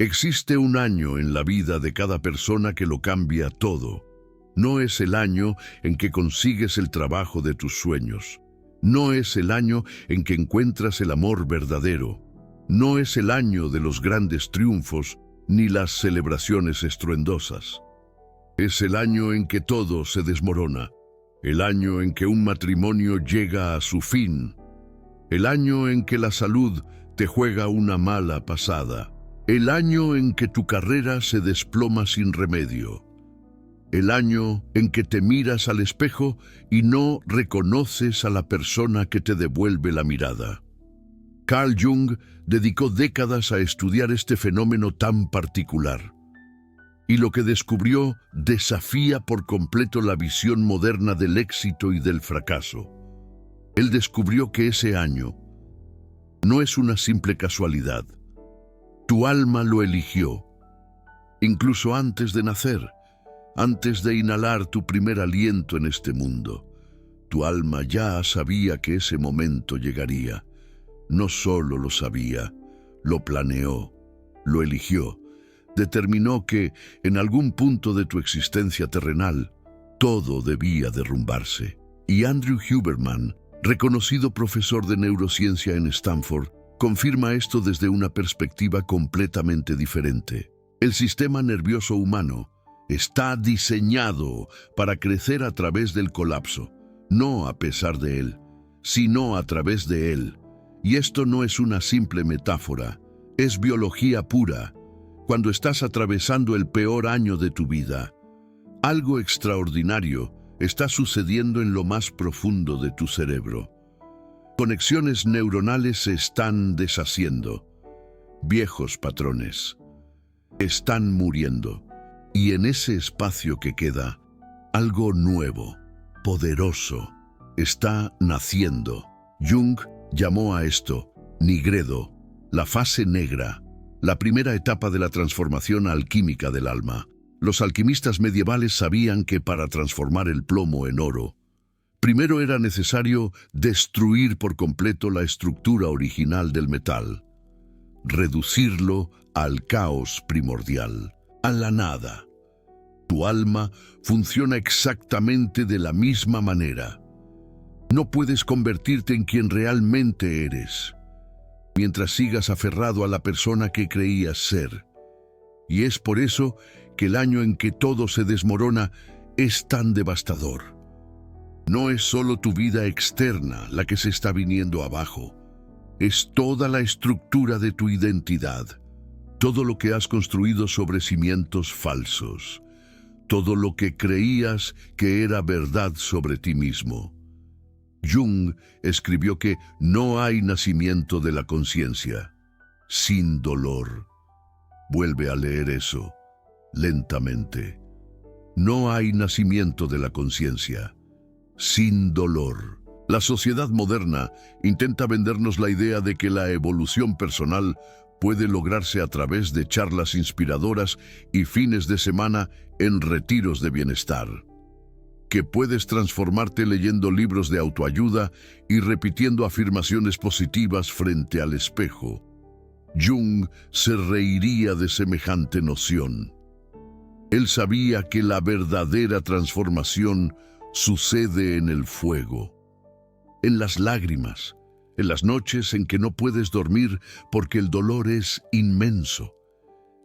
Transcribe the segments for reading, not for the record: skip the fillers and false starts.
Existe un año en la vida de cada persona que lo cambia todo. No es el año en que consigues el trabajo de tus sueños. No es el año en que encuentras el amor verdadero. No es el año de los grandes triunfos ni las celebraciones estruendosas. Es el año en que todo se desmorona. El año en que un matrimonio llega a su fin. El año en que la salud te juega una mala pasada. El año en que tu carrera se desploma sin remedio. El año en que te miras al espejo y no reconoces a la persona que te devuelve la mirada. Carl Jung dedicó décadas a estudiar este fenómeno tan particular. Y lo que descubrió desafía por completo la visión moderna del éxito y del fracaso. Él descubrió que ese año no es una simple casualidad. Tu alma lo eligió, incluso antes de nacer, antes de inhalar tu primer aliento en este mundo. Tu alma ya sabía que ese momento llegaría. No solo lo sabía, lo planeó, lo eligió. Determinó que, en algún punto de tu existencia terrenal, todo debía derrumbarse. Y Andrew Huberman, reconocido profesor de neurociencia en Stanford, confirma esto desde una perspectiva completamente diferente. El sistema nervioso humano está diseñado para crecer a través del colapso, no a pesar de él, sino a través de él. Y esto no es una simple metáfora, es biología pura. Cuando estás atravesando el peor año de tu vida, algo extraordinario está sucediendo en lo más profundo de tu cerebro. Conexiones neuronales se están deshaciendo. Viejos patrones están muriendo. Y en ese espacio que queda, algo nuevo, poderoso, está naciendo. Jung llamó a esto nigredo, la fase negra, la primera etapa de la transformación alquímica del alma. Los alquimistas medievales sabían que para transformar el plomo en oro, primero era necesario destruir por completo la estructura original del metal, reducirlo al caos primordial, a la nada. Tu alma funciona exactamente de la misma manera. No puedes convertirte en quien realmente eres mientras sigas aferrado a la persona que creías ser. Y es por eso que el año en que todo se desmorona es tan devastador. No es solo tu vida externa la que se está viniendo abajo. Es toda la estructura de tu identidad. Todo lo que has construido sobre cimientos falsos. Todo lo que creías que era verdad sobre ti mismo. Jung escribió que no hay nacimiento de la conciencia sin dolor. Vuelve a leer eso lentamente. No hay nacimiento de la conciencia sin dolor. La sociedad moderna intenta vendernos la idea de que la evolución personal puede lograrse a través de charlas inspiradoras y fines de semana en retiros de bienestar. Que puedes transformarte leyendo libros de autoayuda y repitiendo afirmaciones positivas frente al espejo. Jung se reiría de semejante noción. Él sabía que la verdadera transformación sucede en el fuego, en las lágrimas, en las noches en que no puedes dormir porque el dolor es inmenso,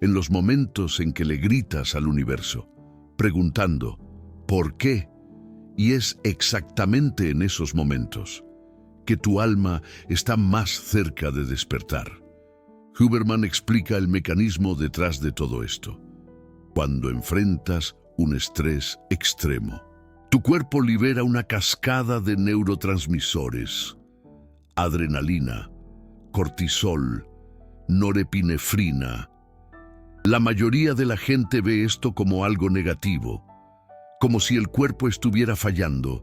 en los momentos en que le gritas al universo, preguntando, ¿por qué? Y es exactamente en esos momentos que tu alma está más cerca de despertar. Huberman explica el mecanismo detrás de todo esto. Cuando enfrentas un estrés extremo, tu cuerpo libera una cascada de neurotransmisores, adrenalina, cortisol, norepinefrina. La mayoría de la gente ve esto como algo negativo, como si el cuerpo estuviera fallando.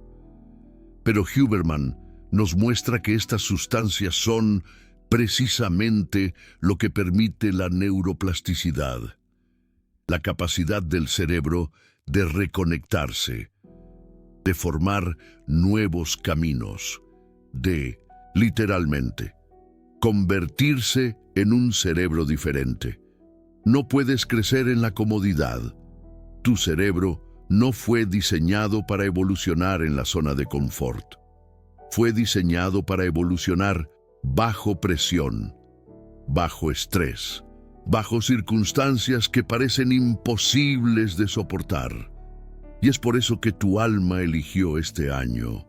Pero Huberman nos muestra que estas sustancias son precisamente lo que permite la neuroplasticidad, la capacidad del cerebro de reconectarse, de formar nuevos caminos, de, literalmente, convertirse en un cerebro diferente. No puedes crecer en la comodidad. Tu cerebro no fue diseñado para evolucionar en la zona de confort. Fue diseñado para evolucionar bajo presión, bajo estrés, bajo circunstancias que parecen imposibles de soportar. Y es por eso que tu alma eligió este año.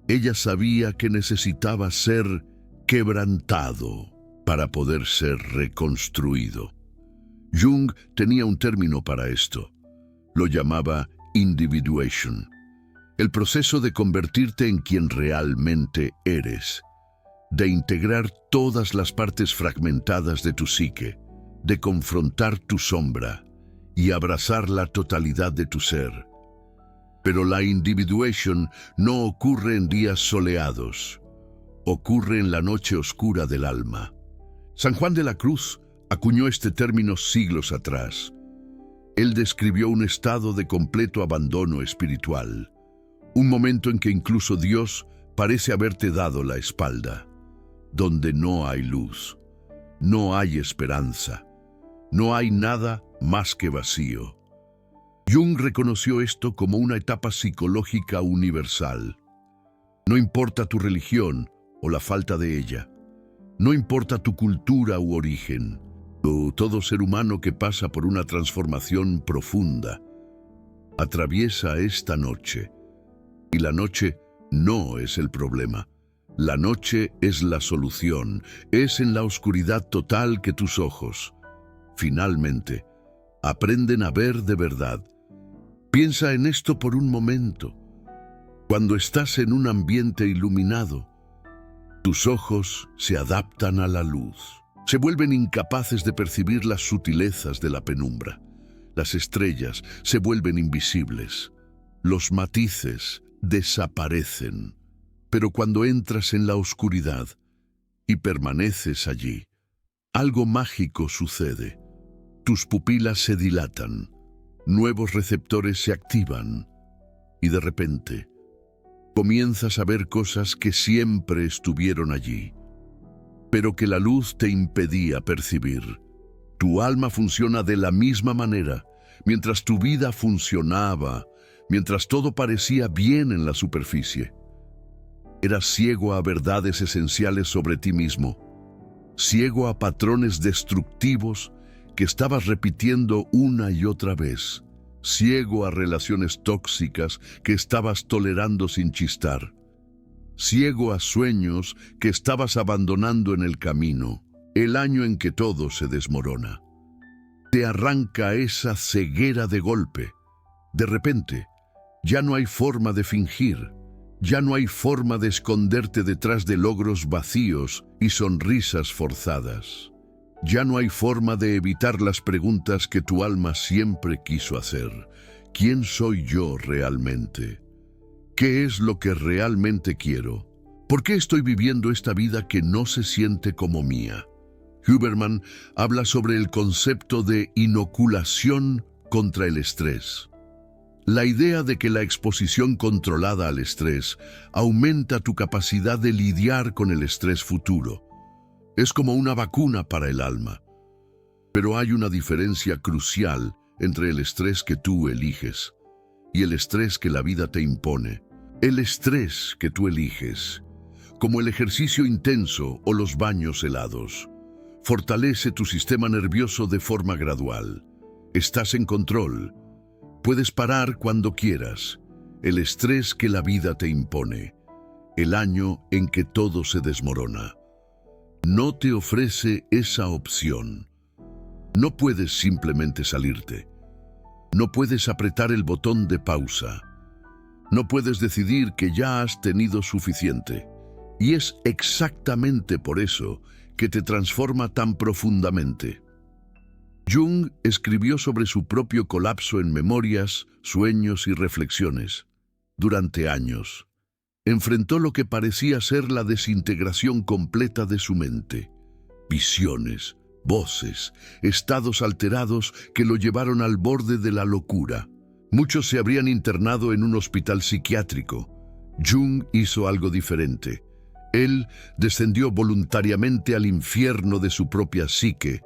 Ella sabía que necesitaba ser quebrantado para poder ser reconstruido. Jung tenía un término para esto. Lo llamaba individuation, el proceso de convertirte en quien realmente eres, de integrar todas las partes fragmentadas de tu psique, de confrontar tu sombra y abrazar la totalidad de tu ser. Pero la individuation no ocurre en días soleados, ocurre en la noche oscura del alma. San Juan de la Cruz acuñó este término siglos atrás. Él describió un estado de completo abandono espiritual, un momento en que incluso Dios parece haberte dado la espalda, donde no hay luz, no hay esperanza, no hay nada más que vacío. Jung reconoció esto como una etapa psicológica universal. No importa tu religión o la falta de ella, no importa tu cultura u origen, o todo ser humano que pasa por una transformación profunda, atraviesa esta noche. Y la noche no es el problema. La noche es la solución. Es en la oscuridad total que tus ojos, finalmente, aprenden a ver de verdad. Piensa en esto por un momento. Cuando estás en un ambiente iluminado, tus ojos se adaptan a la luz. Se vuelven incapaces de percibir las sutilezas de la penumbra. Las estrellas se vuelven invisibles. Los matices desaparecen. Pero cuando entras en la oscuridad y permaneces allí, algo mágico sucede. Tus pupilas se dilatan, nuevos receptores se activan y de repente comienzas a ver cosas que siempre estuvieron allí, pero que la luz te impedía percibir. Tu alma funciona de la misma manera, mientras tu vida funcionaba, mientras todo parecía bien en la superficie. Eras ciego a verdades esenciales sobre ti mismo, ciego a patrones destructivos que estabas repitiendo una y otra vez, ciego a relaciones tóxicas que estabas tolerando sin chistar, ciego a sueños que estabas abandonando en el camino, el año en que todo se desmorona. Te arranca esa ceguera de golpe. De repente, ya no hay forma de fingir, ya no hay forma de esconderte detrás de logros vacíos y sonrisas forzadas. Ya no hay forma de evitar las preguntas que tu alma siempre quiso hacer. ¿Quién soy yo realmente? ¿Qué es lo que realmente quiero? ¿Por qué estoy viviendo esta vida que no se siente como mía? Huberman habla sobre el concepto de inoculación contra el estrés. La idea de que la exposición controlada al estrés aumenta tu capacidad de lidiar con el estrés futuro. Es como una vacuna para el alma. Pero hay una diferencia crucial entre el estrés que tú eliges y el estrés que la vida te impone. El estrés que tú eliges, como el ejercicio intenso o los baños helados, fortalece tu sistema nervioso de forma gradual. Estás en control. Puedes parar cuando quieras. El estrés que la vida te impone, el año en que todo se desmorona, no te ofrece esa opción. No puedes simplemente salirte. No puedes apretar el botón de pausa. No puedes decidir que ya has tenido suficiente. Y es exactamente por eso que te transforma tan profundamente. Jung escribió sobre su propio colapso en Memorias, Sueños y Reflexiones. Durante años, enfrentó lo que parecía ser la desintegración completa de su mente. Visiones, voces, estados alterados que lo llevaron al borde de la locura. Muchos se habrían internado en un hospital psiquiátrico. Jung hizo algo diferente. Él descendió voluntariamente al infierno de su propia psique,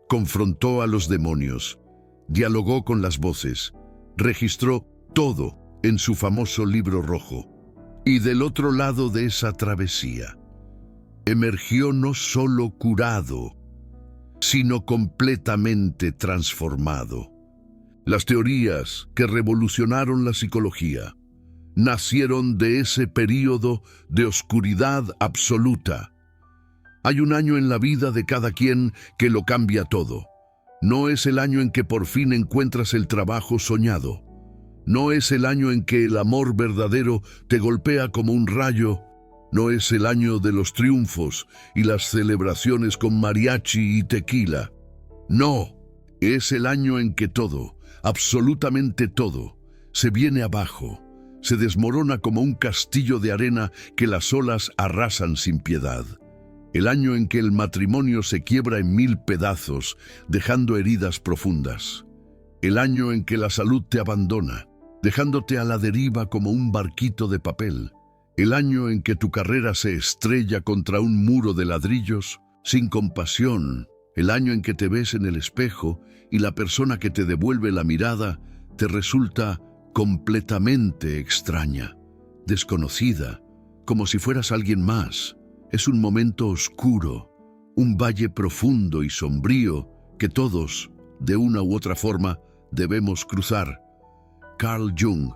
confrontó a los demonios, dialogó con las voces, registró todo en su famoso libro rojo. Y del otro lado de esa travesía, emergió no solo curado, sino completamente transformado. Las teorías que revolucionaron la psicología nacieron de ese período de oscuridad absoluta. Hay un año en la vida de cada quien que lo cambia todo. No es el año en que por fin encuentras el trabajo soñado. No es el año en que el amor verdadero te golpea como un rayo. No es el año de los triunfos y las celebraciones con mariachi y tequila. No, es el año en que todo, absolutamente todo, se viene abajo, se desmorona como un castillo de arena que las olas arrasan sin piedad. El año en que el matrimonio se quiebra en 1000 pedazos, dejando heridas profundas. El año en que la salud te abandona, dejándote a la deriva como un barquito de papel. El año en que tu carrera se estrella contra un muro de ladrillos, sin compasión. El año en que te ves en el espejo y la persona que te devuelve la mirada te resulta completamente extraña, desconocida, como si fueras alguien más. Es un momento oscuro, un valle profundo y sombrío que todos, de una u otra forma, debemos cruzar. Carl Jung,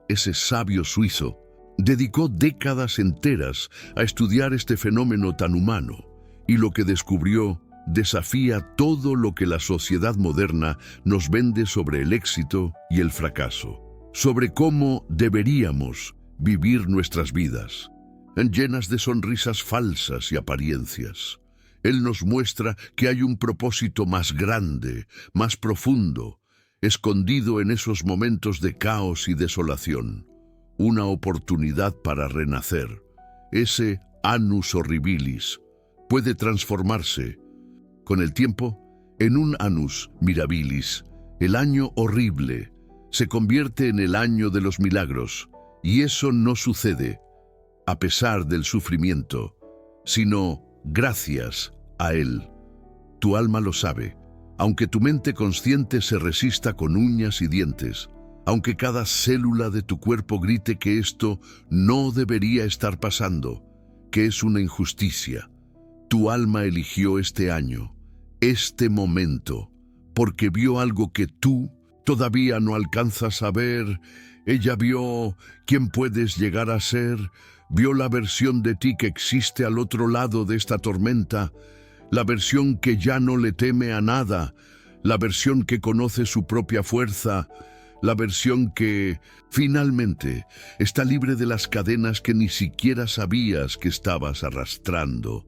ese sabio suizo, dedicó décadas enteras a estudiar este fenómeno tan humano, y lo que descubrió desafía todo lo que la sociedad moderna nos vende sobre el éxito y el fracaso, sobre cómo deberíamos vivir nuestras vidas, llenas de sonrisas falsas y apariencias. Él nos muestra que hay un propósito más grande, más profundo, escondido en esos momentos de caos y desolación. Una oportunidad para renacer. Ese annus horribilis puede transformarse, con el tiempo, en un annus mirabilis. El año horrible se convierte en el año de los milagros, y eso no sucede a pesar del sufrimiento, sino gracias a él. Tu alma lo sabe, aunque tu mente consciente se resista con uñas y dientes, aunque cada célula de tu cuerpo grite que esto no debería estar pasando, que es una injusticia. Tu alma eligió este año, este momento, porque vio algo que tú todavía no alcanzas a ver. Ella vio quién puedes llegar a ser, vio la versión de ti que existe al otro lado de esta tormenta, la versión que ya no le teme a nada, la versión que conoce su propia fuerza, la versión que, finalmente, está libre de las cadenas que ni siquiera sabías que estabas arrastrando.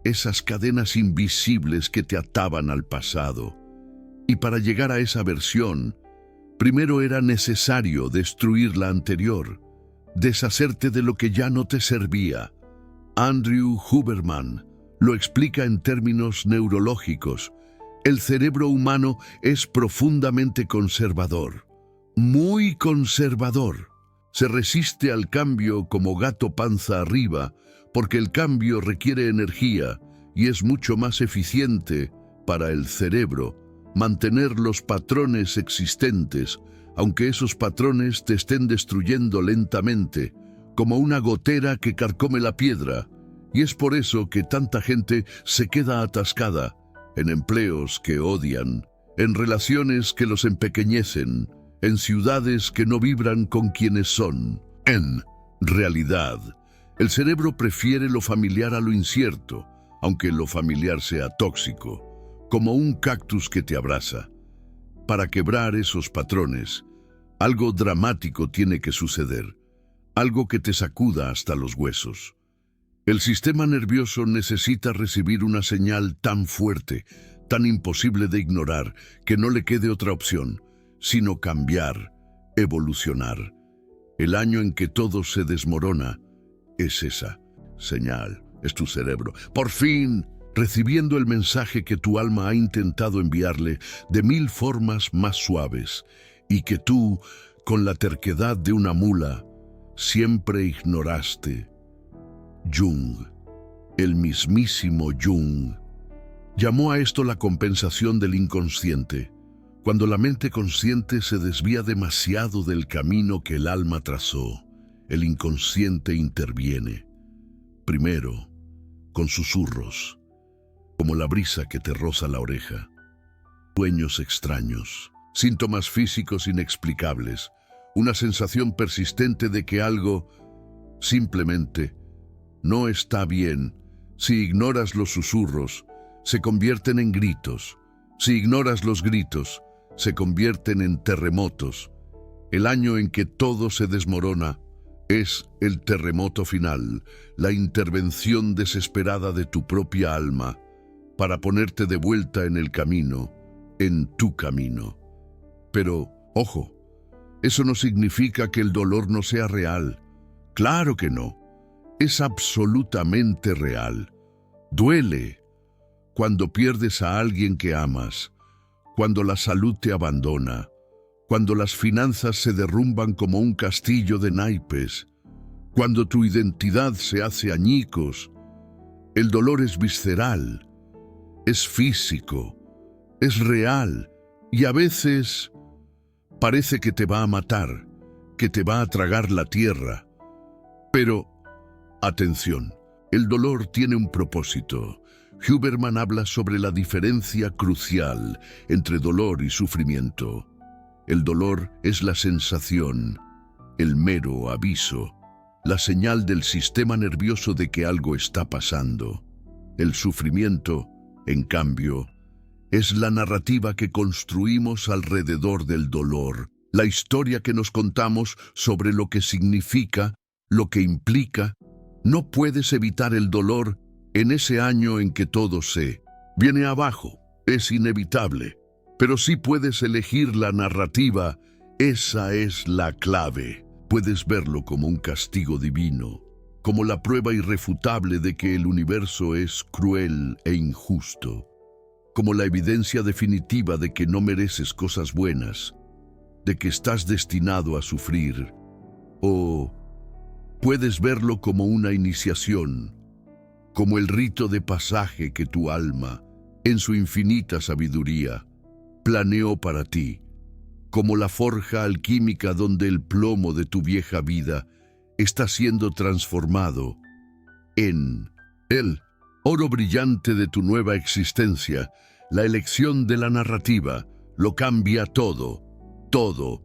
Esas cadenas invisibles que te ataban al pasado. Y para llegar a esa versión, primero era necesario destruir la anterior, deshacerte de lo que ya no te servía. Andrew Huberman lo explica en términos neurológicos. El cerebro humano es profundamente conservador, muy conservador. Se resiste al cambio como gato panza arriba, porque el cambio requiere energía y es mucho más eficiente para el cerebro mantener los patrones existentes, aunque esos patrones te estén destruyendo lentamente, como una gotera que carcome la piedra. Y es por eso que tanta gente se queda atascada en empleos que odian, en relaciones que los empequeñecen, en ciudades que no vibran con quienes son. En realidad, el cerebro prefiere lo familiar a lo incierto, aunque lo familiar sea tóxico, como un cactus que te abraza. Para quebrar esos patrones, algo dramático tiene que suceder, algo que te sacuda hasta los huesos. El sistema nervioso necesita recibir una señal tan fuerte, tan imposible de ignorar, que no le quede otra opción, sino cambiar, evolucionar. El año en que todo se desmorona es esa señal, es tu cerebro. Por fin, recibiendo el mensaje que tu alma ha intentado enviarle de 1000 formas más suaves y que tú, con la terquedad de una mula, siempre ignoraste. Jung, el mismísimo Jung, Llamó a esto la compensación del inconsciente, cuando la mente consciente se desvía demasiado del camino que el alma trazó. El inconsciente interviene, primero, con susurros, como la brisa que te roza la oreja, sueños extraños, síntomas físicos inexplicables, una sensación persistente de que algo simplemente no está bien. Si ignoras los susurros, se convierten en gritos. Si ignoras los gritos, se convierten en terremotos. El año en que todo se desmorona es el terremoto final, la intervención desesperada de tu propia alma para ponerte de vuelta en el camino, en tu camino. Pero, ojo, eso no significa que el dolor no sea real. Claro que no. Es absolutamente real. Duele cuando pierdes a alguien que amas, cuando la salud te abandona, cuando las finanzas se derrumban como un castillo de naipes, cuando tu identidad se hace añicos. El dolor es visceral, es físico, es real y a veces parece que te va a matar, que te va a tragar la tierra. Pero, atención, el dolor tiene un propósito. Huberman habla sobre la diferencia crucial entre dolor y sufrimiento. El dolor es la sensación, el mero aviso, la señal del sistema nervioso de que algo está pasando. El sufrimiento, en cambio, es la narrativa que construimos alrededor del dolor, la historia que nos contamos sobre lo que significa, lo que implica. No puedes evitar el dolor en ese año en que todo se viene abajo, es inevitable, pero sí puedes elegir la narrativa. Esa es la clave. Puedes verlo como un castigo divino, como la prueba irrefutable de que el universo es cruel e injusto, como la evidencia definitiva de que no mereces cosas buenas, de que estás destinado a sufrir. O puedes verlo como una iniciación, como el rito de pasaje que tu alma, en su infinita sabiduría, planeó para ti, como la forja alquímica donde el plomo de tu vieja vida está siendo transformado en el oro brillante de tu nueva existencia. La elección de la narrativa lo cambia todo, todo.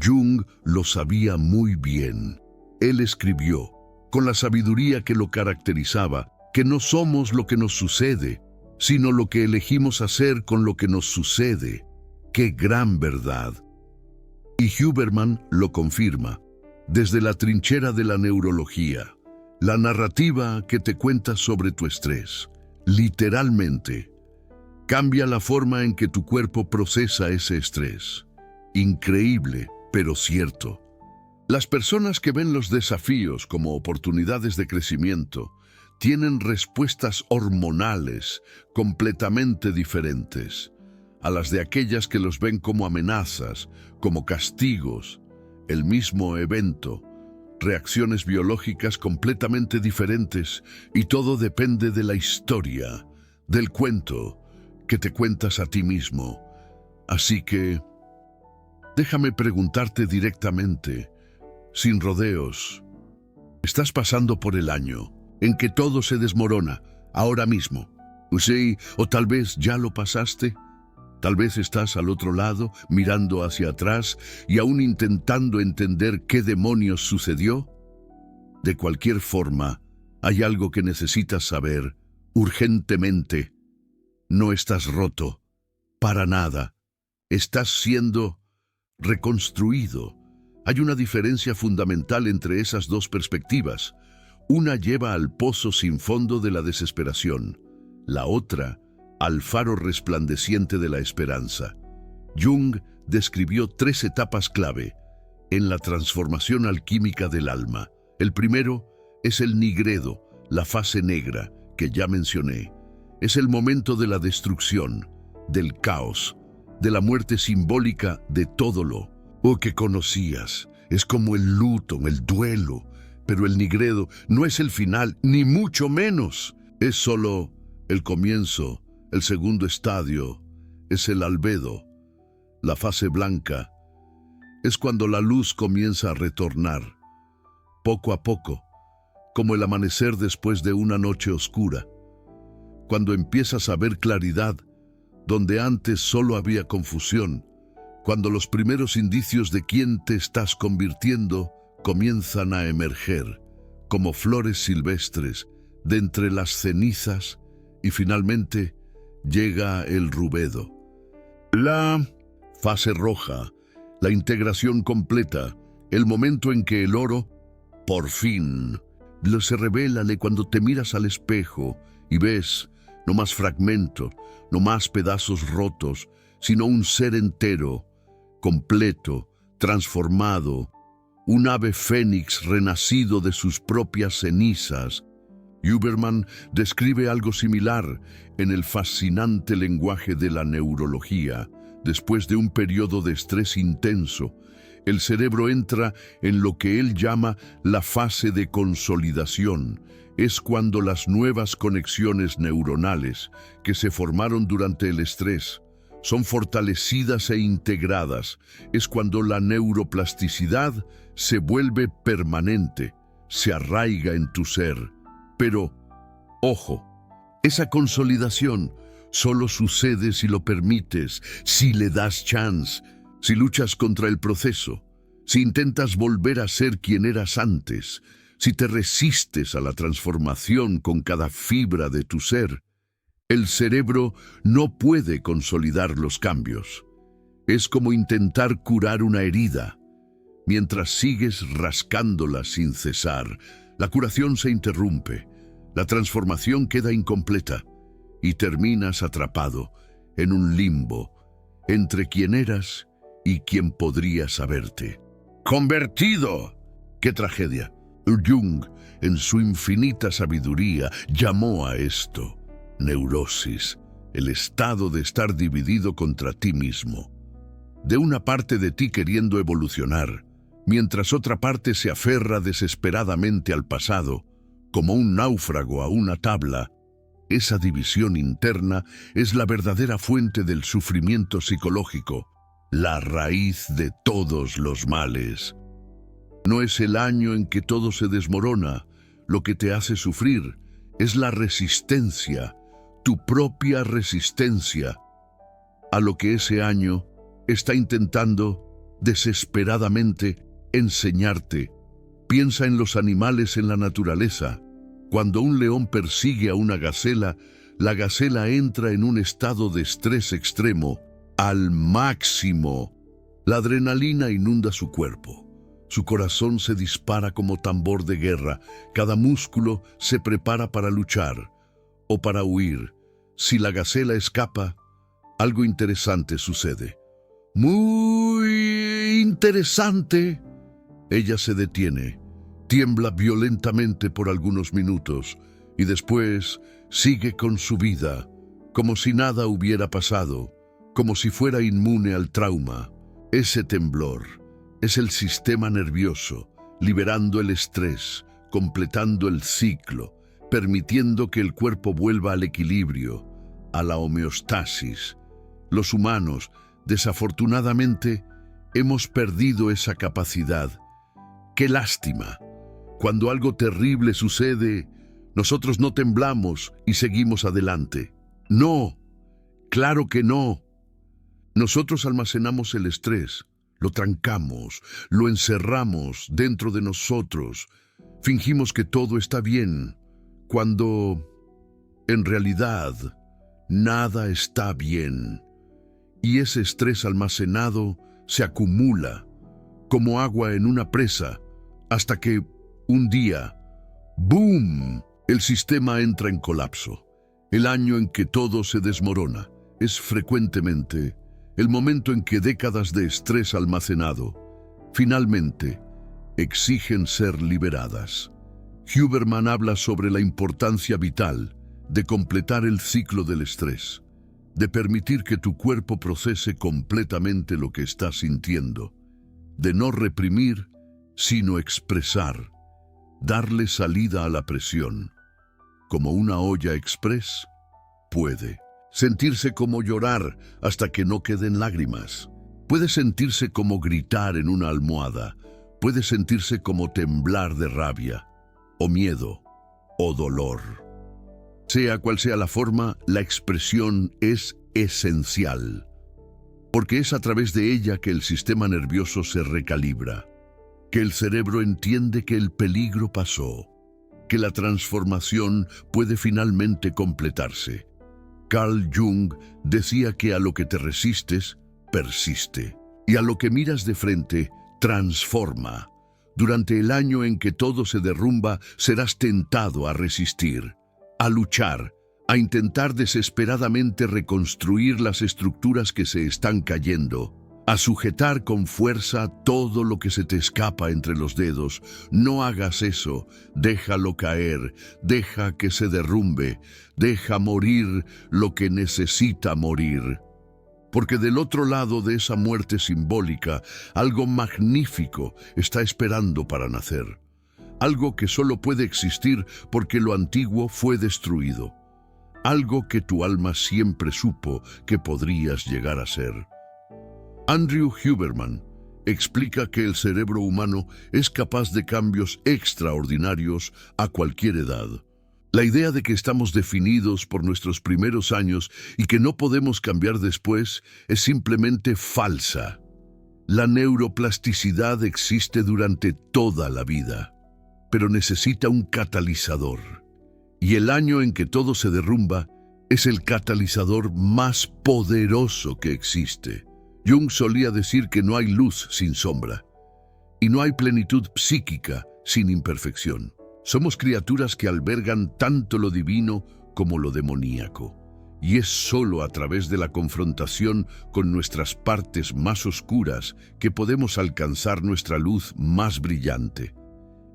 Jung lo sabía muy bien. Él escribió, con la sabiduría que lo caracterizaba, que no somos lo que nos sucede, sino lo que elegimos hacer con lo que nos sucede. ¡Qué gran verdad! Y Huberman lo confirma, desde la trinchera de la neurología, la narrativa que te cuenta sobre tu estrés, literalmente, cambia la forma en que tu cuerpo procesa ese estrés. Increíble, pero cierto. Las personas que ven los desafíos como oportunidades de crecimiento tienen respuestas hormonales completamente diferentes a las de aquellas que los ven como amenazas, como castigos. El mismo evento, reacciones biológicas completamente diferentes, y todo depende de la historia, del cuento que te cuentas a ti mismo. Así que, déjame preguntarte directamente, sin rodeos, ¿estás pasando por el año en que todo se desmorona ahora mismo? Sí, o tal vez ya lo pasaste. Tal vez estás al otro lado, mirando hacia atrás y aún intentando entender qué demonios sucedió. De cualquier forma, hay algo que necesitas saber urgentemente. No estás roto, para nada. Estás siendo reconstruido. Hay una diferencia fundamental entre esas dos perspectivas. Una lleva al pozo sin fondo de la desesperación, la otra al faro resplandeciente de la esperanza. Jung describió 3 etapas clave en la transformación alquímica del alma. El primero es el nigredo, la fase negra, que ya mencioné. Es el momento de la destrucción, del caos, de la muerte simbólica de todo lo que conocías. Es como el luto, el duelo, pero el nigredo no es el final, ni mucho menos. Es solo el comienzo El segundo estadio es el albedo. La fase blanca es cuando la luz comienza a retornar, poco a poco, como el amanecer después de una noche oscura, cuando empiezas a ver claridad donde antes solo había confusión, cuando los primeros indicios de quién te estás convirtiendo comienzan a emerger, como flores silvestres, de entre las cenizas, y finalmente llega el rubedo. La fase roja, la integración completa, el momento en que el oro, por fin, se revela cuando te miras al espejo y ves no más fragmentos, no más pedazos rotos, sino un ser entero, completo, transformado, un ave fénix renacido de sus propias cenizas. Huberman describe algo similar en el fascinante lenguaje de la neurología. Después de un periodo de estrés intenso, el cerebro entra en lo que él llama la fase de consolidación. Es cuando las nuevas conexiones neuronales que se formaron durante el estrés son fortalecidas e integradas. Es cuando la neuroplasticidad se vuelve permanente, se arraiga en tu ser. Pero, ojo, esa consolidación solo sucede si lo permites, si le das chance, si luchas contra el proceso, si intentas volver a ser quien eras antes, si te resistes a la transformación con cada fibra de tu ser. El cerebro no puede consolidar los cambios. Es como intentar curar una herida. Mientras sigues rascándola sin cesar, la curación se interrumpe, la transformación queda incompleta y terminas atrapado en un limbo entre quien eras y quien podrías haberte convertido. ¡Qué tragedia! Jung, en su infinita sabiduría, llamó a esto neurosis, el estado de estar dividido contra ti mismo, de una parte de ti queriendo evolucionar, mientras otra parte se aferra desesperadamente al pasado, como un náufrago a una tabla. Esa división interna es la verdadera fuente del sufrimiento psicológico, la raíz de todos los males. No es el año en que todo se desmorona lo que te hace sufrir, es la resistencia, tu propia resistencia, a lo que ese año está intentando desesperadamente enseñarte. Piensa en los animales en la naturaleza. Cuando un león persigue a una gacela, la gacela entra en un estado de estrés extremo, al máximo. La adrenalina inunda su cuerpo. Su corazón se dispara como tambor de guerra. Cada músculo se prepara para luchar o para huir. Si la gacela escapa, algo interesante sucede. Muy interesante. Ella se detiene, tiembla violentamente por algunos minutos y después sigue con su vida, como si nada hubiera pasado, como si fuera inmune al trauma. Ese temblor es el sistema nervioso, liberando el estrés, completando el ciclo, permitiendo que el cuerpo vuelva al equilibrio, a la homeostasis. Los humanos, desafortunadamente, hemos perdido esa capacidad. ¡Qué lástima! Cuando algo terrible sucede, nosotros no temblamos y seguimos adelante. No, claro que no. Nosotros almacenamos el estrés, lo trancamos, lo encerramos dentro de nosotros, fingimos que todo está bien, cuando en realidad nada está bien. Y ese estrés almacenado se acumula como agua en una presa, hasta que un día, ¡boom!, el sistema entra en colapso. El año en que todo se desmorona es frecuentemente el momento en que décadas de estrés almacenado finalmente exigen ser liberadas. Huberman habla sobre la importancia vital de completar el ciclo del estrés, de permitir que tu cuerpo procese completamente lo que estás sintiendo, de no reprimir, sino expresar, darle salida a la presión, como una olla express puede. sentirse como llorar hasta que no queden lágrimas. Puede sentirse como gritar en una almohada, puede sentirse como temblar de rabia, o miedo, o dolor. Sea cual sea la forma, la expresión es esencial, porque es a través de ella que el sistema nervioso se recalibra, que el cerebro entiende que el peligro pasó, que la transformación puede finalmente completarse. Carl Jung decía que a lo que te resistes, persiste, y a lo que miras de frente, transforma. Durante el año en que todo se derrumba, serás tentado a resistir, a luchar, a intentar desesperadamente reconstruir las estructuras que se están cayendo, a sujetar con fuerza todo lo que se te escapa entre los dedos. No hagas eso, déjalo caer, deja que se derrumbe, deja morir lo que necesita morir. Porque del otro lado de esa muerte simbólica, algo magnífico está esperando para nacer. Algo que solo puede existir porque lo antiguo fue destruido. Algo que tu alma siempre supo que podrías llegar a ser. Andrew Huberman explica que el cerebro humano es capaz de cambios extraordinarios a cualquier edad. La idea de que estamos definidos por nuestros primeros años y que no podemos cambiar después es simplemente falsa. La neuroplasticidad existe durante toda la vida, pero necesita un catalizador. Y el año en que todo se derrumba es el catalizador más poderoso que existe. Jung solía decir que no hay luz sin sombra, y no hay plenitud psíquica sin imperfección. Somos criaturas que albergan tanto lo divino como lo demoníaco, y es solo a través de la confrontación con nuestras partes más oscuras que podemos alcanzar nuestra luz más brillante.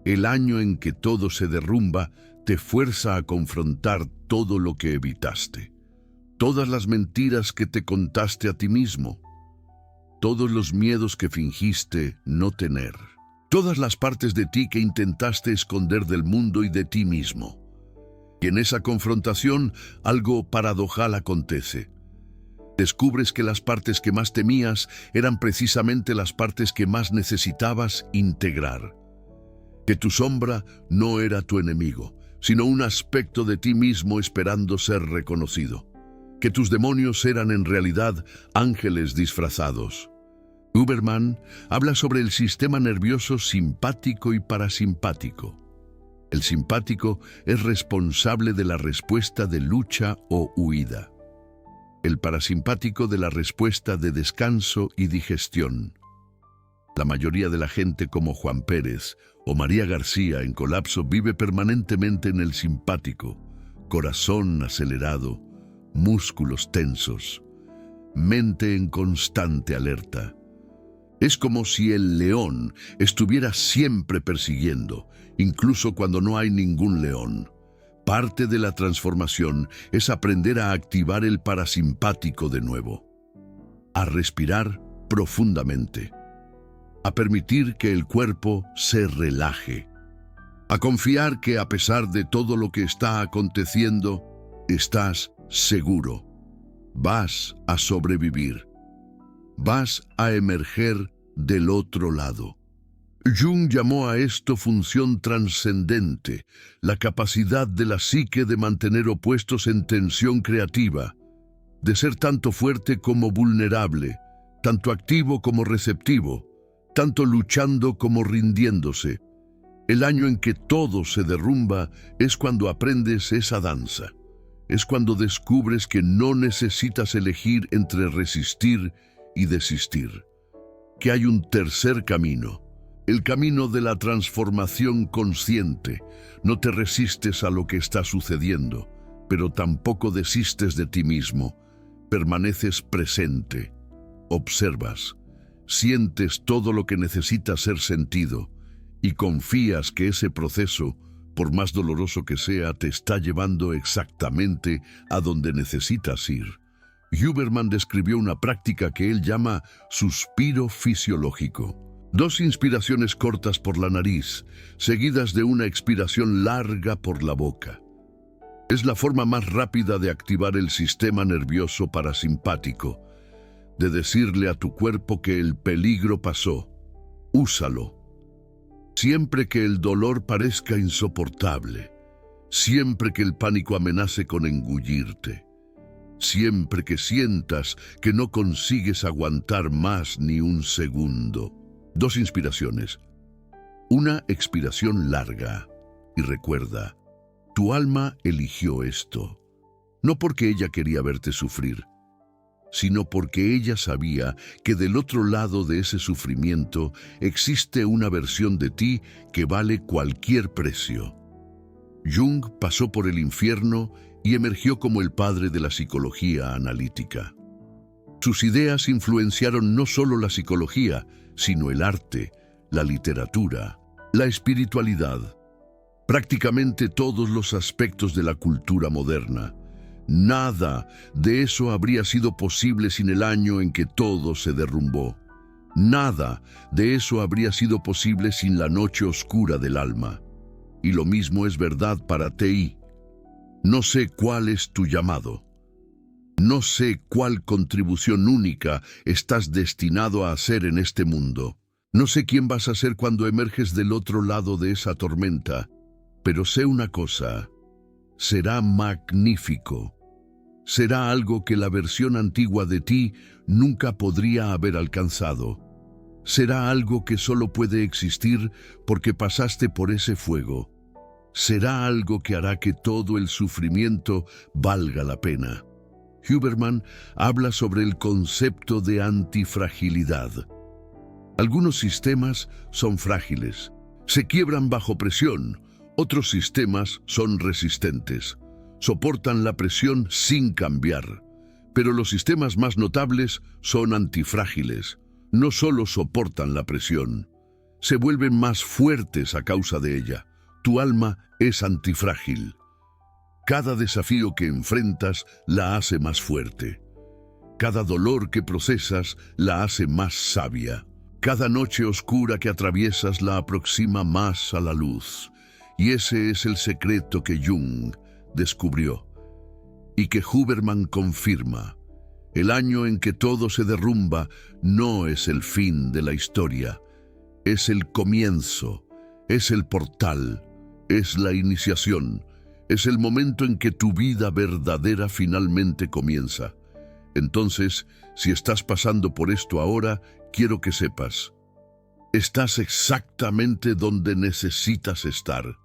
El año en que todo se derrumba te fuerza a confrontar todo lo que evitaste, todas las mentiras que te contaste a ti mismo, todos los miedos que fingiste no tener, todas las partes de ti que intentaste esconder del mundo y de ti mismo. Y en esa confrontación algo paradojal acontece. Descubres que las partes que más temías eran precisamente las partes que más necesitabas integrar. Que tu sombra no era tu enemigo, sino un aspecto de ti mismo esperando ser reconocido. Que tus demonios eran en realidad ángeles disfrazados. Huberman habla sobre el sistema nervioso simpático y parasimpático. El simpático es responsable de la respuesta de lucha o huida. El parasimpático de la respuesta de descanso y digestión. La mayoría de la gente como Juan Pérez o María García en colapso vive permanentemente en el simpático, corazón acelerado, músculos tensos, mente en constante alerta. Es como si el león estuviera siempre persiguiendo, incluso cuando no hay ningún león. Parte de la transformación es aprender a activar el parasimpático de nuevo, a respirar profundamente, a permitir que el cuerpo se relaje, a confiar que a pesar de todo lo que está aconteciendo, estás seguro. Vas a sobrevivir. Vas a emerger del otro lado. Jung llamó a esto función trascendente, la capacidad de la psique de mantener opuestos en tensión creativa, de ser tanto fuerte como vulnerable, tanto activo como receptivo, tanto luchando como rindiéndose. El año en que todo se derrumba es cuando aprendes esa danza. Es cuando descubres que no necesitas elegir entre resistir y desistir, que hay un tercer camino, el camino de la transformación consciente. No te resistes a lo que está sucediendo, pero tampoco desistes de ti mismo. Permaneces presente, observas, sientes todo lo que necesita ser sentido y confías que ese proceso, por más doloroso que sea, te está llevando exactamente a donde necesitas ir. Huberman describió una práctica que él llama suspiro fisiológico. 2 inspiraciones cortas por la nariz, seguidas de una expiración larga por la boca. Es la forma más rápida de activar el sistema nervioso parasimpático, de decirle a tu cuerpo que el peligro pasó. Úsalo. Siempre que el dolor parezca insoportable, siempre que el pánico amenace con engullirte, siempre que sientas que no consigues aguantar más ni un segundo. 2 inspiraciones. Una expiración larga. Y recuerda, tu alma eligió esto, no porque ella quería verte sufrir, sino porque ella sabía que del otro lado de ese sufrimiento existe una versión de ti que vale cualquier precio. Jung pasó por el infierno y emergió como el padre de la psicología analítica. Sus ideas influenciaron no solo la psicología, sino el arte, la literatura, la espiritualidad, prácticamente todos los aspectos de la cultura moderna. Nada de eso habría sido posible sin el año en que todo se derrumbó. Nada de eso habría sido posible sin la noche oscura del alma. Y lo mismo es verdad para ti. No sé cuál es tu llamado. No sé cuál contribución única estás destinado a hacer en este mundo. No sé quién vas a ser cuando emerges del otro lado de esa tormenta, pero sé una cosa. Será magnífico. Será algo que la versión antigua de ti nunca podría haber alcanzado. Será algo que solo puede existir porque pasaste por ese fuego. Será algo que hará que todo el sufrimiento valga la pena. Huberman habla sobre el concepto de antifragilidad. Algunos sistemas son frágiles, se quiebran bajo presión. Otros sistemas son resistentes, soportan la presión sin cambiar. Pero los sistemas más notables son antifrágiles. No solo soportan la presión, se vuelven más fuertes a causa de ella. Tu alma es antifrágil. Cada desafío que enfrentas la hace más fuerte. Cada dolor que procesas la hace más sabia. Cada noche oscura que atraviesas la aproxima más a la luz. Y ese es el secreto que Jung descubrió y que Huberman confirma. El año en que todo se derrumba no es el fin de la historia, es el comienzo, es el portal, es la iniciación, es el momento en que tu vida verdadera finalmente comienza. Entonces, si estás pasando por esto ahora, quiero que sepas, estás exactamente donde necesitas estar.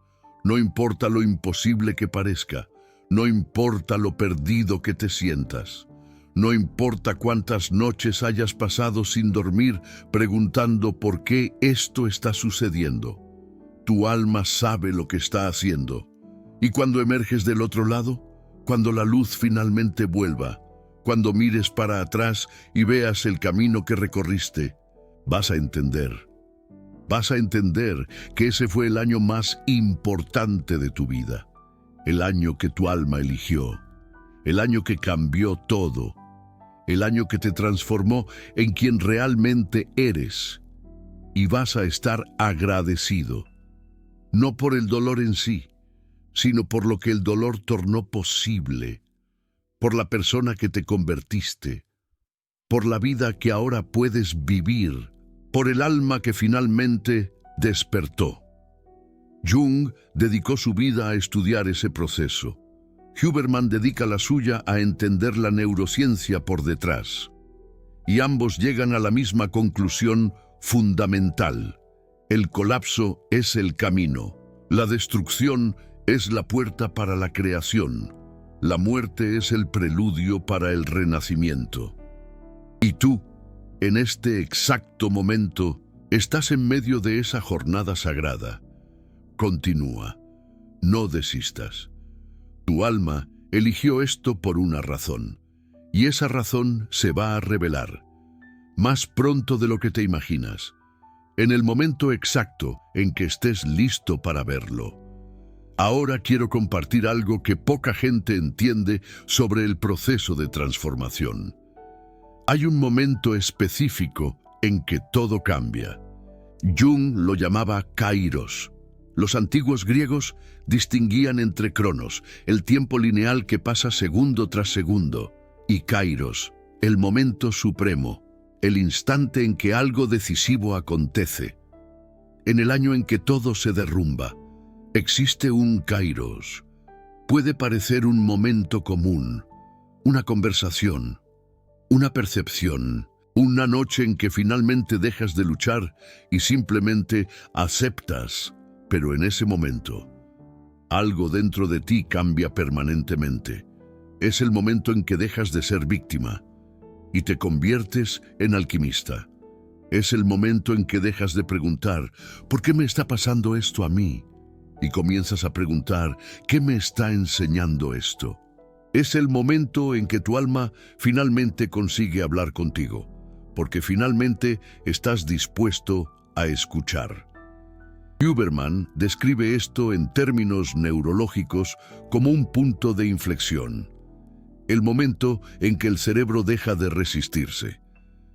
No importa lo imposible que parezca, no importa lo perdido que te sientas, no importa cuántas noches hayas pasado sin dormir preguntando por qué esto está sucediendo. Tu alma sabe lo que está haciendo. Y cuando emerges del otro lado, cuando la luz finalmente vuelva, cuando mires para atrás y veas el camino que recorriste, vas a entender. Vas a entender que ese fue el año más importante de tu vida, el año que tu alma eligió, el año que cambió todo, el año que te transformó en quien realmente eres. Y vas a estar agradecido, no por el dolor en sí, sino por lo que el dolor tornó posible, por la persona que te convertiste, por la vida que ahora puedes vivir, por el alma que finalmente despertó. Jung dedicó su vida a estudiar ese proceso. Huberman dedica la suya a entender la neurociencia por detrás. Y ambos llegan a la misma conclusión fundamental. El colapso es el camino. La destrucción es la puerta para la creación. La muerte es el preludio para el renacimiento. Y tú, en este exacto momento, estás en medio de esa jornada sagrada. Continúa, no desistas. Tu alma eligió esto por una razón, y esa razón se va a revelar, más pronto de lo que te imaginas, en el momento exacto en que estés listo para verlo. Ahora quiero compartir algo que poca gente entiende sobre el proceso de transformación. Hay un momento específico en que todo cambia. Jung lo llamaba Kairos. Los antiguos griegos distinguían entre cronos, el tiempo lineal que pasa segundo tras segundo, y kairos, el momento supremo, el instante en que algo decisivo acontece. En el año en que todo se derrumba, existe un kairos. Puede parecer un momento común, una conversación, una percepción, una noche en que finalmente dejas de luchar y simplemente aceptas. Pero en ese momento, algo dentro de ti cambia permanentemente. Es el momento en que dejas de ser víctima y te conviertes en alquimista. Es el momento en que dejas de preguntar, ¿por qué me está pasando esto a mí? Y comienzas a preguntar, ¿qué me está enseñando esto? Es el momento en que tu alma finalmente consigue hablar contigo, porque finalmente estás dispuesto a escuchar. Huberman describe esto en términos neurológicos como un punto de inflexión, el momento en que el cerebro deja de resistirse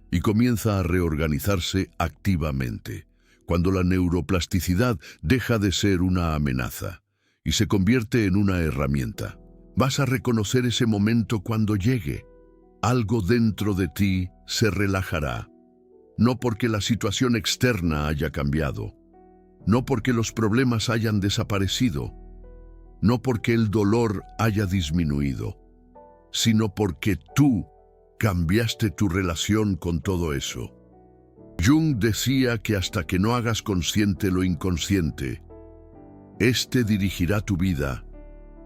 y comienza a reorganizarse activamente, cuando la neuroplasticidad deja de ser una amenaza y se convierte en una herramienta. Vas a reconocer ese momento cuando llegue. Algo dentro de ti se relajará, no porque la situación externa haya cambiado, no porque los problemas hayan desaparecido, no porque el dolor haya disminuido, sino porque tú cambiaste tu relación con todo eso. Jung decía que hasta que no hagas consciente lo inconsciente, este dirigirá tu vida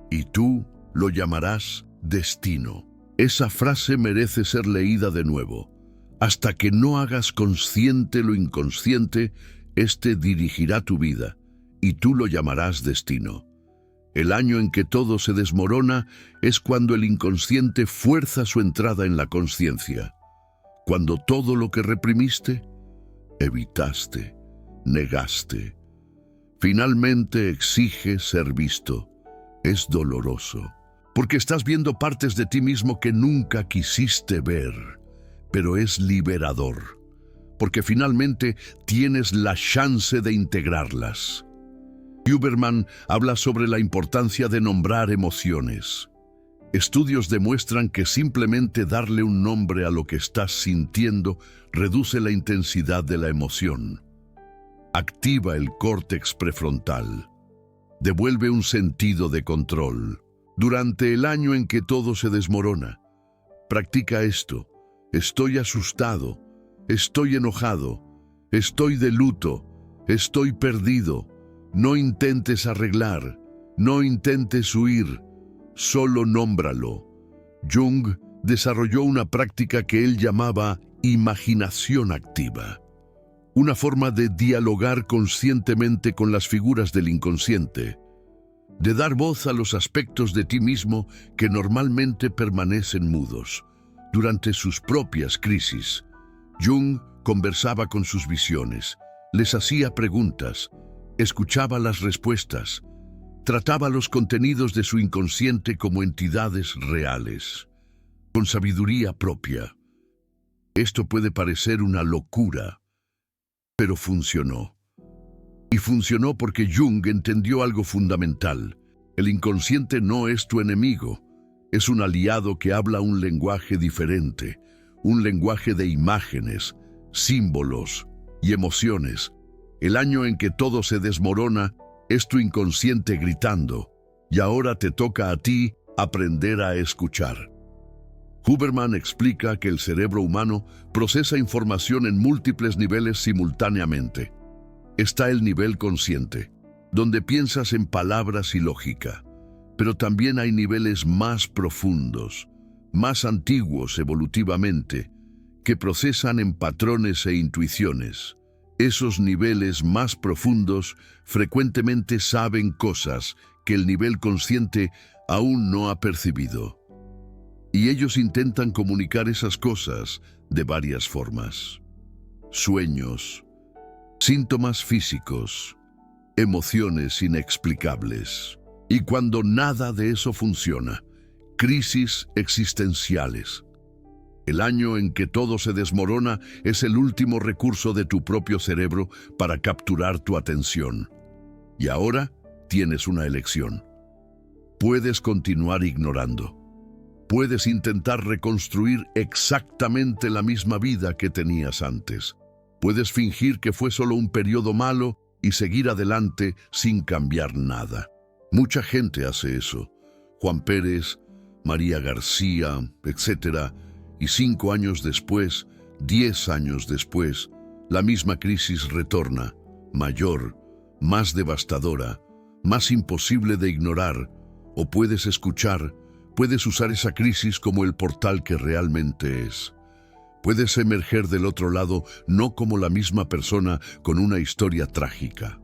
y tú lo llamarás destino. Esa frase merece ser leída de nuevo. Hasta que no hagas consciente lo inconsciente, este dirigirá tu vida, y tú lo llamarás destino. El año en que todo se desmorona es cuando el inconsciente fuerza su entrada en la consciencia. Cuando todo lo que reprimiste, evitaste, negaste, finalmente exige ser visto. Es doloroso, porque estás viendo partes de ti mismo que nunca quisiste ver, pero es liberador, porque finalmente tienes la chance de integrarlas. Huberman habla sobre la importancia de nombrar emociones. Estudios demuestran que simplemente darle un nombre a lo que estás sintiendo reduce la intensidad de la emoción. Activa el córtex prefrontal. Devuelve un sentido de control. Durante el año en que todo se desmorona, practica esto. Estoy asustado, estoy enojado, estoy de luto, estoy perdido. No intentes arreglar, no intentes huir, solo nómbralo. Jung desarrolló una práctica que él llamaba imaginación activa, una forma de dialogar conscientemente con las figuras del inconsciente, de dar voz a los aspectos de ti mismo que normalmente permanecen mudos. Durante sus propias crisis, Jung conversaba con sus visiones, les hacía preguntas, escuchaba las respuestas, trataba los contenidos de su inconsciente como entidades reales, con sabiduría propia. Esto puede parecer una locura, pero funcionó. Y funcionó porque Jung entendió algo fundamental. El inconsciente no es tu enemigo, es un aliado que habla un lenguaje diferente, un lenguaje de imágenes, símbolos y emociones. El año en que todo se desmorona es tu inconsciente gritando, y ahora te toca a ti aprender a escuchar. Huberman explica que el cerebro humano procesa información en múltiples niveles simultáneamente. Está el nivel consciente, donde piensas en palabras y lógica, pero también hay niveles más profundos, más antiguos evolutivamente, que procesan en patrones e intuiciones. Esos niveles más profundos frecuentemente saben cosas que el nivel consciente aún no ha percibido. Y ellos intentan comunicar esas cosas de varias formas. Sueños, síntomas físicos, emociones inexplicables. Y cuando nada de eso funciona, crisis existenciales. El año en que todo se desmorona es el último recurso de tu propio cerebro para capturar tu atención. Y ahora tienes una elección. Puedes continuar ignorando. Puedes intentar reconstruir exactamente la misma vida que tenías antes. Puedes fingir que fue solo un periodo malo y seguir adelante sin cambiar nada. Mucha gente hace eso. Juan Pérez, María García, etc. Y 5 años después, 10 años después, la misma crisis retorna, mayor, más devastadora, más imposible de ignorar, o puedes escuchar, puedes usar esa crisis como el portal que realmente es. Puedes emerger del otro lado no como la misma persona con una historia trágica,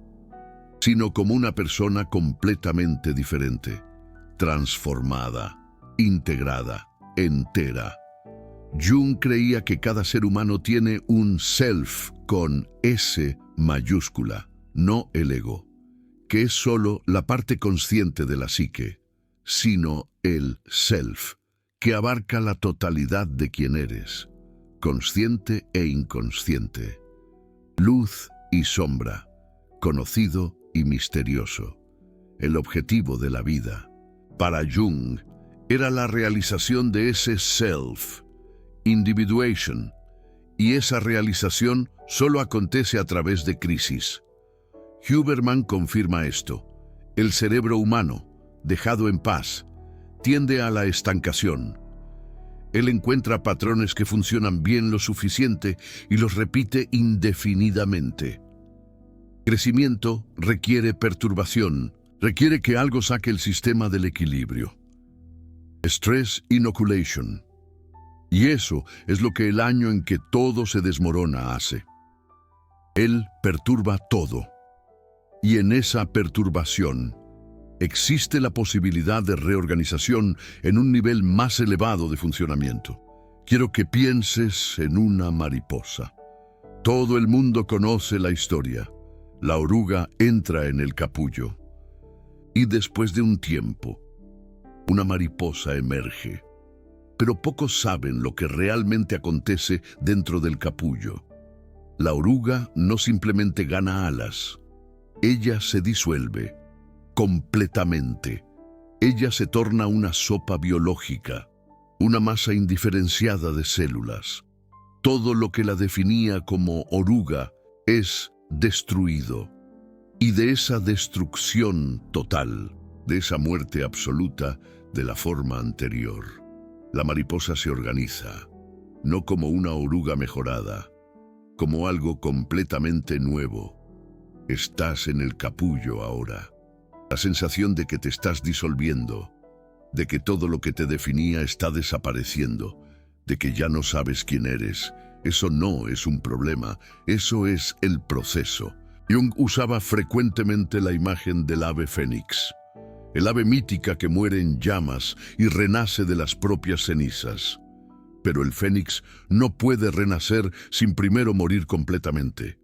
sino como una persona completamente diferente, transformada, integrada, entera. Jung creía que cada ser humano tiene un self con S mayúscula, no el ego, que es solo la parte consciente de la psique, sino el self, que abarca la totalidad de quien eres, consciente e inconsciente, luz y sombra, conocido y misterioso. El objetivo de la vida, para Jung, era la realización de ese self, individuation, y esa realización solo acontece a través de crisis. Huberman confirma esto. El cerebro humano, dejado en paz, tiende a la estancación. Él encuentra patrones que funcionan bien lo suficiente y los repite indefinidamente. Crecimiento requiere perturbación, requiere que algo saque el sistema del equilibrio. Stress inoculation. Y eso es lo que el año en que todo se desmorona hace. Él perturba todo. Y en esa perturbación existe la posibilidad de reorganización en un nivel más elevado de funcionamiento. Quiero que pienses en una mariposa. Todo el mundo conoce la historia. La oruga entra en el capullo. Y después de un tiempo, una mariposa emerge. Pero pocos saben lo que realmente acontece dentro del capullo. La oruga no simplemente gana alas. Ella se disuelve completamente. Ella se torna una sopa biológica, una masa indiferenciada de células. Todo lo que la definía como oruga es destruido. Y de esa destrucción total, de esa muerte absoluta de la forma anterior, la mariposa se organiza, no como una oruga mejorada, como algo completamente nuevo. Estás en el capullo ahora. La sensación de que te estás disolviendo, de que todo lo que te definía está desapareciendo, de que ya no sabes quién eres, eso no es un problema, eso es el proceso. Jung usaba frecuentemente la imagen del ave fénix, el ave mítica que muere en llamas y renace de las propias cenizas. Pero el fénix no puede renacer sin primero morir completamente.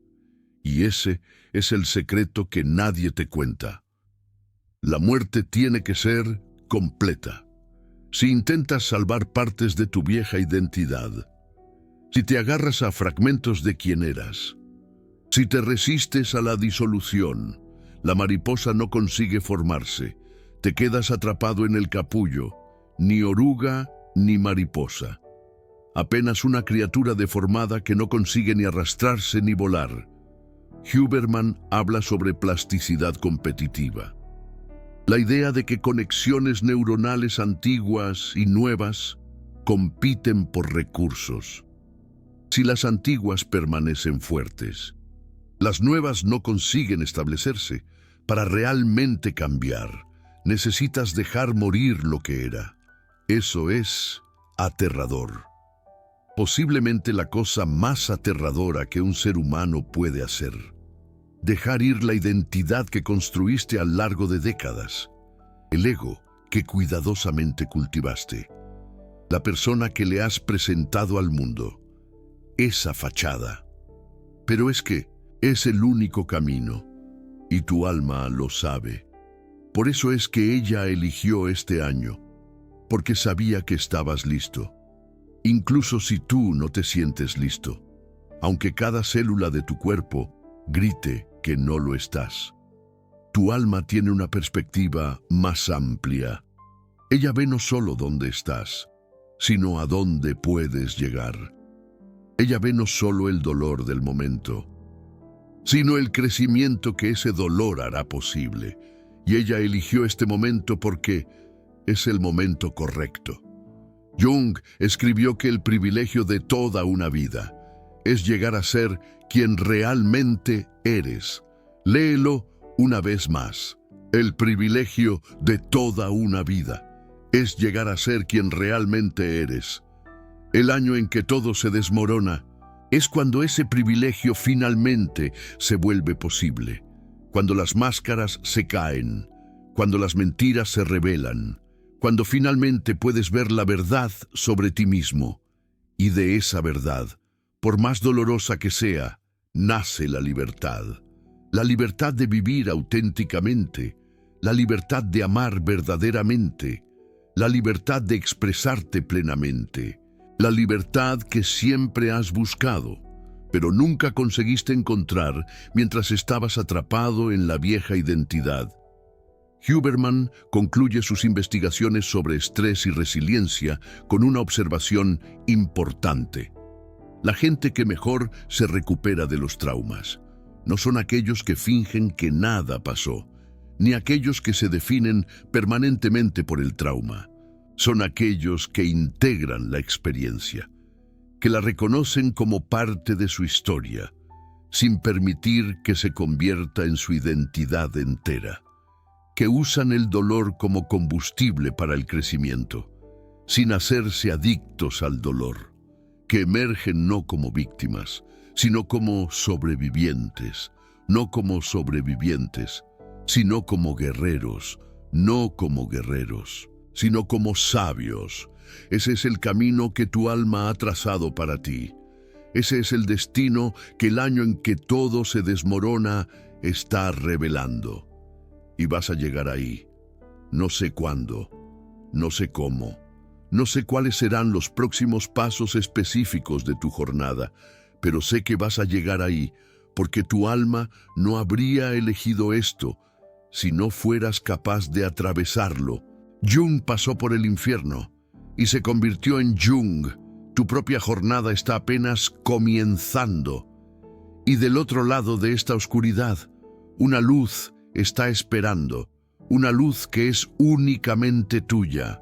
Y ese es el secreto que nadie te cuenta. La muerte tiene que ser completa. Si intentas salvar partes de tu vieja identidad, si te agarras a fragmentos de quién eras, si te resistes a la disolución, la mariposa no consigue formarse. Te quedas atrapado en el capullo, ni oruga ni mariposa. Apenas una criatura deformada que no consigue ni arrastrarse ni volar. Huberman habla sobre plasticidad competitiva. La idea de que conexiones neuronales antiguas y nuevas compiten por recursos. Si las antiguas permanecen fuertes, las nuevas no consiguen establecerse. Para realmente cambiar, necesitas dejar morir lo que era. Eso es aterrador. Posiblemente la cosa más aterradora que un ser humano puede hacer. Dejar ir la identidad que construiste a lo largo de décadas. El ego que cuidadosamente cultivaste. La persona que le has presentado al mundo. Esa fachada. Pero es que es el único camino. Y tu alma lo sabe. Por eso es que ella eligió este año, porque sabía que estabas listo. Incluso si tú no te sientes listo, aunque cada célula de tu cuerpo grite que no lo estás. Tu alma tiene una perspectiva más amplia. Ella ve no solo dónde estás, sino a dónde puedes llegar. Ella ve no solo el dolor del momento, sino el crecimiento que ese dolor hará posible. Y ella eligió este momento porque es el momento correcto. Jung escribió que el privilegio de toda una vida es llegar a ser quien realmente eres. Léelo una vez más. El privilegio de toda una vida es llegar a ser quien realmente eres. El año en que todo se desmorona es cuando ese privilegio finalmente se vuelve posible, cuando las máscaras se caen, cuando las mentiras se revelan, cuando finalmente puedes ver la verdad sobre ti mismo. Y de esa verdad, por más dolorosa que sea, nace la libertad. La libertad de vivir auténticamente, la libertad de amar verdaderamente, la libertad de expresarte plenamente, la libertad que siempre has buscado, pero nunca conseguiste encontrar mientras estabas atrapado en la vieja identidad. Huberman concluye sus investigaciones sobre estrés y resiliencia con una observación importante. La gente que mejor se recupera de los traumas no son aquellos que fingen que nada pasó, ni aquellos que se definen permanentemente por el trauma. Son aquellos que integran la experiencia, que la reconocen como parte de su historia, sin permitir que se convierta en su identidad entera, que usan el dolor como combustible para el crecimiento, sin hacerse adictos al dolor, que emergen no como víctimas, sino como sobrevivientes, no como sobrevivientes, sino como guerreros, no como guerreros, sino como sabios. Ese es el camino que tu alma ha trazado para ti. Ese es el destino que el año en que todo se desmorona está revelando. Y vas a llegar ahí. No sé cuándo, no sé cómo, no sé cuáles serán los próximos pasos específicos de tu jornada, pero sé que vas a llegar ahí, porque tu alma no habría elegido esto si no fueras capaz de atravesarlo. Jung pasó por el infierno y se convirtió en Jung. Tu propia jornada está apenas comenzando. Y del otro lado de esta oscuridad, una luz está esperando, una luz que es únicamente tuya,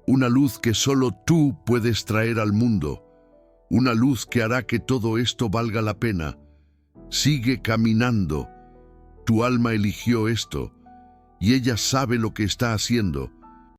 una luz que solo tú puedes traer al mundo, una luz que hará que todo esto valga la pena. Sigue caminando. Tu alma eligió esto y ella sabe lo que está haciendo.